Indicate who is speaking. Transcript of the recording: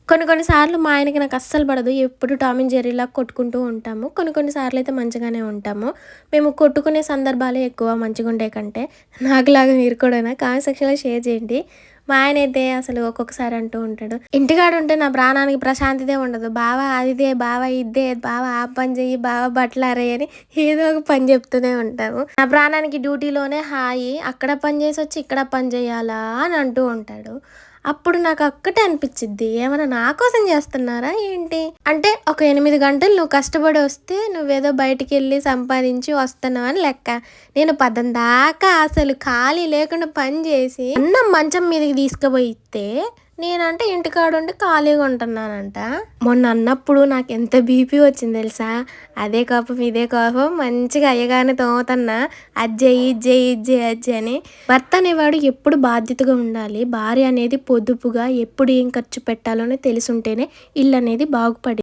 Speaker 1: కొన్ని కొన్ని సార్లు మా ఆయనకి నాకు అస్సలు పడదు. ఎప్పుడు టామ్ అండ్ జెర్రీలాగా కొట్టుకుంటూ ఉంటాము. కొన్ని కొన్ని సార్లయితే మంచిగానే ఉంటాము. మేము కొట్టుకునే సందర్భాలే ఎక్కువ మంచిగుండే కంటే. నాకులాగా మీరు కూడానా? కామెంట్ సెక్షన్‌లో షేర్ చేయండి. మా ఆయనైతే అసలు ఒక్కొక్కసారి అంటూ ఉంటాడు, "ఇంటికాడుంటే నా ప్రాణానికి ప్రశాంతతే ఉండదు. బావ అది దే, బావ ఇది దే, బావ ఆ పని చెయ్యి, బావ బట్టలారేయి" అని ఏదో ఒక పని చెప్తూనే ఉంటాము. నా ప్రాణానికి డ్యూటీలోనే హాయి. అక్కడ పని చేసొచ్చి ఇక్కడ పని చేయాలా అని అంటూ ఉంటాడు. అప్పుడు నాకొక్కటే అనిపిచ్చిద్ది. ఏమన్నా నా కోసం జేస్తున్నారా ఏంటి? అంటే ఒక 8 గంటలు నువ్వు కష్టపడి వస్తే నువ్వేదో బయటికెళ్ళి సంపాదించి వస్తున్నావని లెక్క. నేను 10 దాకా అసలు ఖాళీ లేకుండా పని జేసి అన్నం మంచం మీదకి తీసుకుపోయి ఇత్తే నేనంట ఇంటికాడుండి ఖాళీగా ఉంటున్నానంట. మొన్న అన్నప్పుడు నాకెంత బీపీ వచ్చింది తెలుసా? అదే కోపం, ఇదే కోపం మంచిగా అయ్యగారిని తోముతున్నా. అది చెయ్యి, ఇది చెయ్యి, ఇది చెయ్యి, అది చెయ్యి అని. భర్త అనేవాడు ఎప్పుడు బాధ్యతగా ఉండాలి. భార్య అనేది పొదుపుగా ఎప్పుడు ఏం ఖర్చు పెట్టాలో తెలిసుంటేనే ఇల్లు అనేది బాగుపడి